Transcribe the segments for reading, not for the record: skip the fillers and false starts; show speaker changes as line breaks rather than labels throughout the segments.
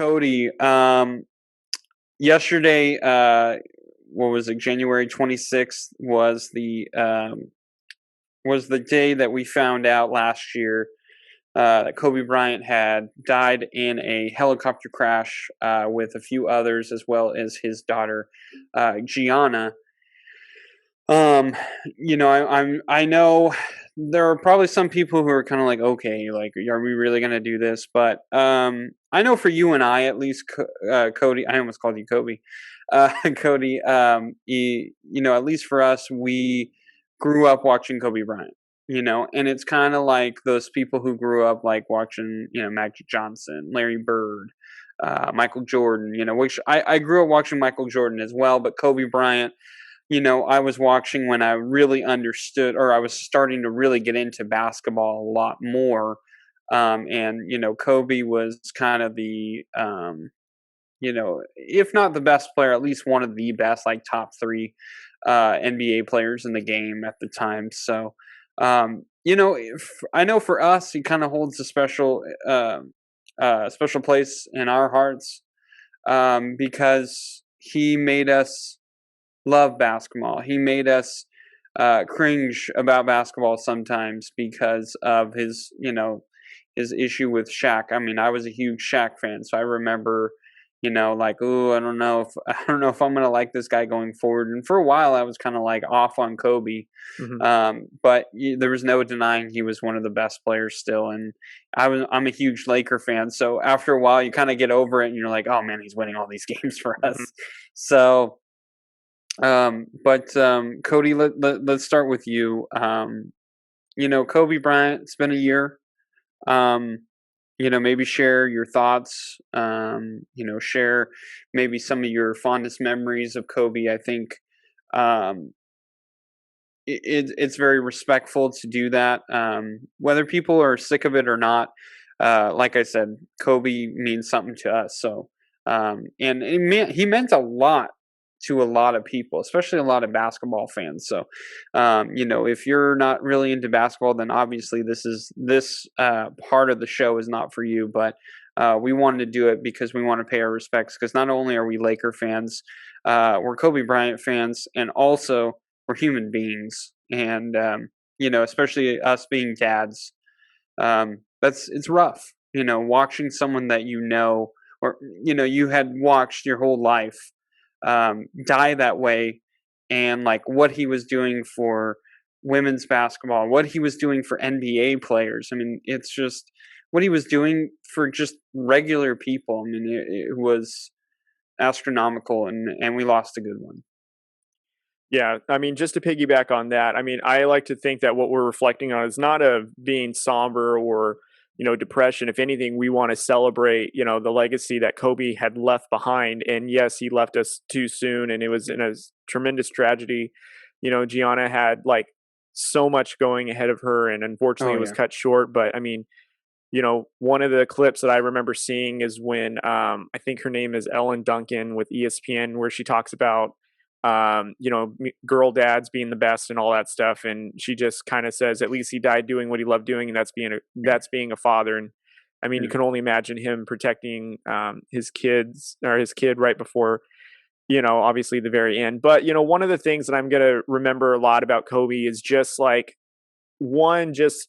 Cody, yesterday, what was it? January 26th was the day that we found out last year that Kobe Bryant had died in a helicopter crash with a few others, as well as his daughter, Gianna. I know there are probably some people who are kind of like, okay, like, are we really gonna do this? But I know for you and I, at least, Cody, I almost called you Kobe, Cody. At least for us, we grew up watching Kobe Bryant. And it's kind of like those people who grew up like watching, Magic Johnson, Larry Bird, Michael Jordan. Which I grew up watching Michael Jordan as well, but Kobe Bryant, I was watching when I really understood, or I was starting to really get into basketball a lot more. Kobe was kind of the, if not the best player, at least one of the best, like top three NBA players in the game at the time. So, I know for us, he kind of holds a special place in our hearts because he made us love basketball. He made us cringe about basketball sometimes because of his issue with Shaq. I mean, I was a huge Shaq fan, so I remember, like, oh, I don't know if I'm gonna like this guy going forward. And for a while, I was kind of like off on Kobe, but there was no denying he was one of the best players still. And I'm a huge Laker fan, so after a while, you kind of get over it, and you're like, oh man, he's winning all these games for us. So. Cody, let's start with you. Kobe Bryant, it's been a year. Maybe share your thoughts. Share maybe some of your fondest memories of Kobe. I think it's very respectful to do that. Whether people are sick of it or not, like I said, Kobe means something to us. So, and he meant a lot to a lot of people, especially a lot of basketball fans. So, if you're not really into basketball, then obviously this part of the show is not for you. But we wanted to do it because we want to pay our respects. Because not only are we Laker fans, we're Kobe Bryant fans, and also we're human beings. And especially us being dads, it's rough. Watching someone that or you had watched your whole life die that way, and like what he was doing for women's basketball, what he was doing for NBA players. I mean, it's just what he was doing for just regular people. I mean, it was astronomical, and we lost a good one.
Yeah, I mean, just to piggyback on that, I mean, I like to think that what we're reflecting on is not of being somber or depression. If anything, we want to celebrate, the legacy that Kobe had left behind. And yes, he left us too soon, and it was in a tremendous tragedy. Gianna had like so much going ahead of her, and unfortunately, it was cut short. But I mean, one of the clips that I remember seeing is when I think her name is Ellen Duncan with ESPN, where she talks about girl dads being the best and all that stuff. And she just kind of says, at least he died doing what he loved doing. And that's being a father. And I mean, you can only imagine him protecting his kids, or his kid, right before, obviously the very end. But, one of the things that I'm going to remember a lot about Kobe is just like, one, just,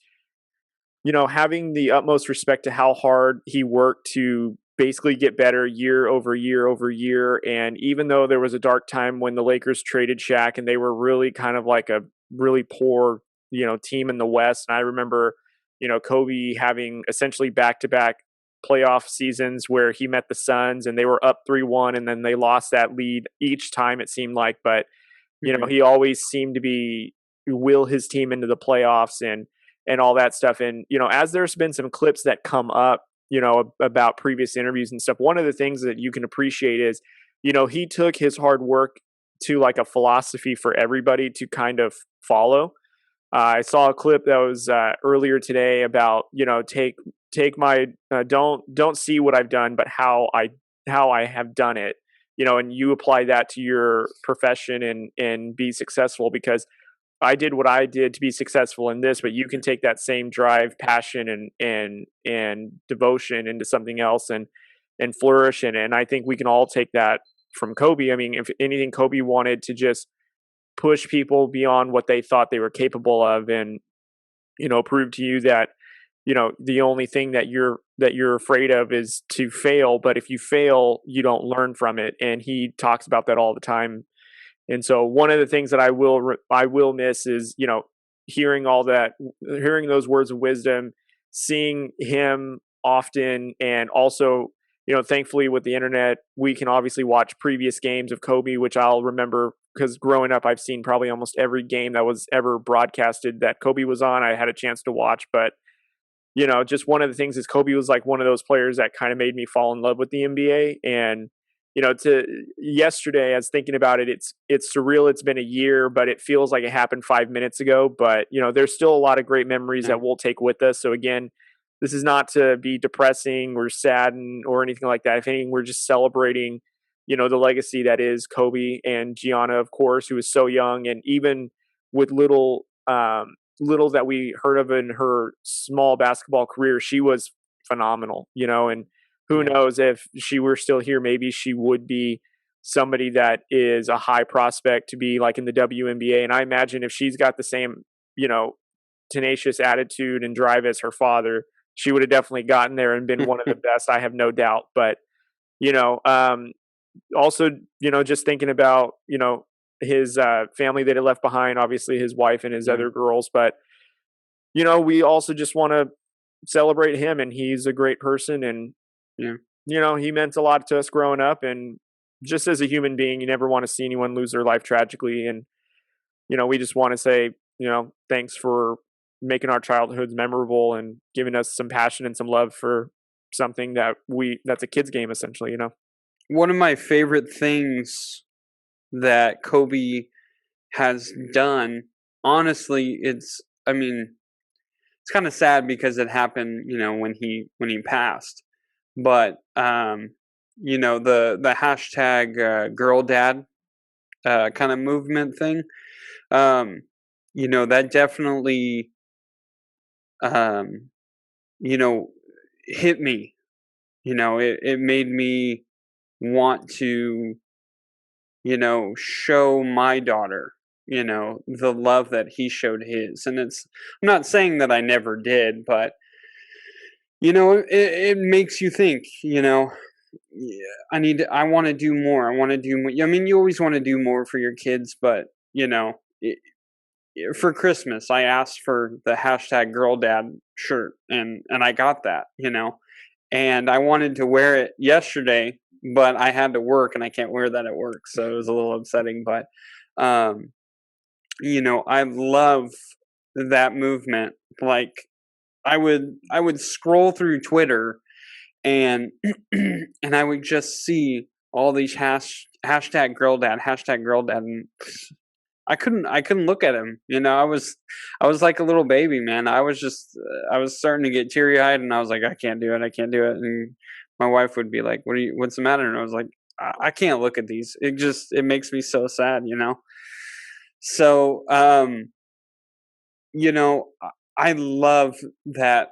having the utmost respect to how hard he worked to basically get better year over year over year. And even though there was a dark time when the Lakers traded Shaq and they were really kind of like a really poor, team in the West. And I remember, Kobe having essentially back-to-back playoff seasons where he met the Suns and they were up 3-1 and then they lost that lead each time, it seemed like. But, he always seemed to will his team into the playoffs and all that stuff. And, as there's been some clips that come up, about previous interviews and stuff, one of the things that you can appreciate is, he took his hard work to like a philosophy for everybody to kind of follow. I saw a clip that was earlier today about, take my, don't see what I've done, but how I have done it, and you apply that to your profession and be successful, because I did what I did to be successful in this, but you can take that same drive, passion, and devotion into something else. And, and flourish in it. And I think we can all take that from Kobe. I mean, if anything, Kobe wanted to just push people beyond what they thought they were capable of, and prove to you that the only thing that you're afraid of is to fail. But if you fail, you don't learn from it. And he talks about that all the time. And so one of the things that I will miss is hearing all that, hearing those words of wisdom, seeing him often, and also thankfully with the internet we can obviously watch previous games of Kobe, which I'll remember because growing up I've seen probably almost every game that was ever broadcasted that Kobe was on. I had a chance to watch, but just one of the things is Kobe was like one of those players that kind of made me fall in love with the NBA. And to yesterday, I was thinking about it. It's surreal. It's been a year, but it feels like it happened 5 minutes ago. But there's still a lot of great memories that we'll take with us. So again, this is not to be depressing or saddened or anything like that. If anything, we're just celebrating, the legacy that is Kobe and Gianna, of course, who was so young, and even with little that we heard of in her small basketball career, she was phenomenal, and who knows if she were still here, maybe she would be somebody that is a high prospect to be like in the WNBA. And I imagine if she's got the same, tenacious attitude and drive as her father, she would have definitely gotten there and been one of the best. I have no doubt. But, also, just thinking about, his family that he left behind, obviously his wife and his other girls. But, we also just want to celebrate him, and he's a great person. And, he meant a lot to us growing up. And just as a human being, you never want to see anyone lose their life tragically. And, we just want to say, thanks for making our childhoods memorable and giving us some passion and some love for something that's a kid's game, essentially,
One of my favorite things that Kobe has done, honestly, it's kind of sad because it happened, when he passed. But the hashtag girl dad kind of movement thing, that definitely hit me. It made me want to show my daughter the love that he showed his. And I'm not saying that I never did, but it makes you think, I want to do more. I want to do more. I mean, you always want to do more for your kids, but for Christmas I asked for the hashtag girl dad shirt, and I got that, and I wanted to wear it yesterday, but I had to work and I can't wear that at work. So it was a little upsetting, but I love that movement. Like I would scroll through Twitter and and I would just see all these hashtag girl dad, and I couldn't look at him. I was like a little baby, man. I was starting to get teary eyed, and I was like, I can't do it. And my wife would be like, what's the matter? And I was like, I can't look at these. It makes me so sad, So, I love that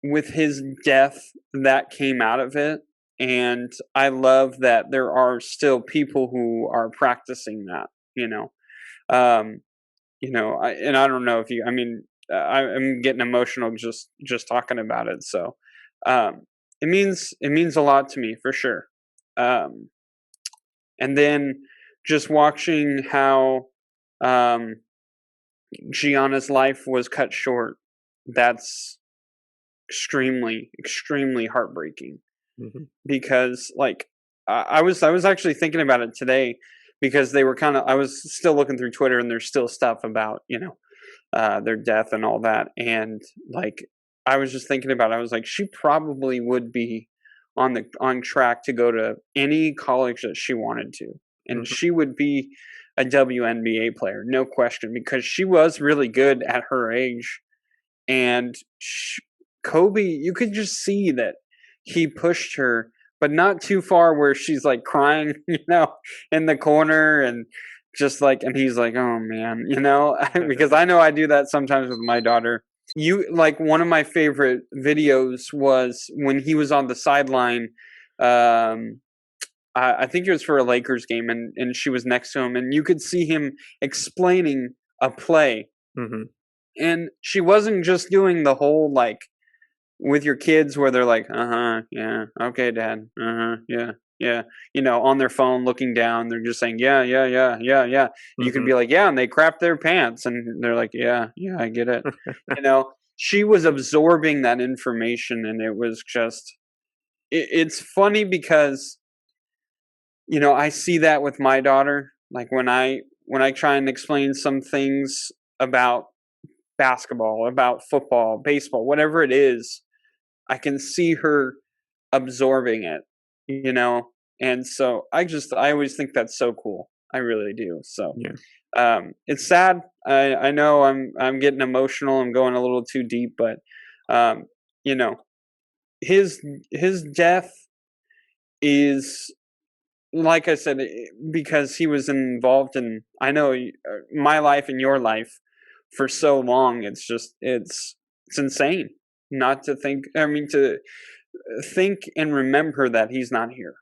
with his death that came out of it. And I love that there are still people who are practicing that, and I don't know if I'm getting emotional just talking about it. So, it means a lot to me for sure. And then just watching how, Gianna's life was cut short, that's extremely, extremely heartbreaking.
Mm-hmm.
Because I was actually thinking about it today, because they were I was still looking through Twitter, and there's still stuff about, their death and all that. And I was just thinking about it. I was like, she probably would be on track to go to any college that she wanted to. And
Mm-hmm.
she would be a WNBA player, no question, because she was really good at her age. And Kobe, you could just see that he pushed her, but not too far where she's like crying, in the corner, and just and he's like, oh man, because I know I do that sometimes with my daughter. One of my favorite videos was when he was on the sideline Um, I think it was for a Lakers game, and she was next to him, and you could see him explaining a play,
Mhm.
and she wasn't just doing the whole like with your kids where they're like, yeah, okay, dad, yeah, yeah, on their phone looking down, they're just saying, yeah, yeah, yeah, yeah, yeah. You could
Mhm.
be like, yeah, and they crap their pants, and they're like, yeah, yeah, I get it. She was absorbing that information, and it was just, it's funny because I see that with my daughter. Like when I try and explain some things about basketball, about football, baseball, whatever it is, I can see her absorbing it, you know? And so I always think that's so cool. I really do. So
Yeah.
it's sad. I know I'm getting emotional. I'm going a little too deep, but um, you know, his his death is, like I said, because he was involved in, I know, my life and your life for so long. It's just it's insane not to think. I mean, to think and remember that he's not here.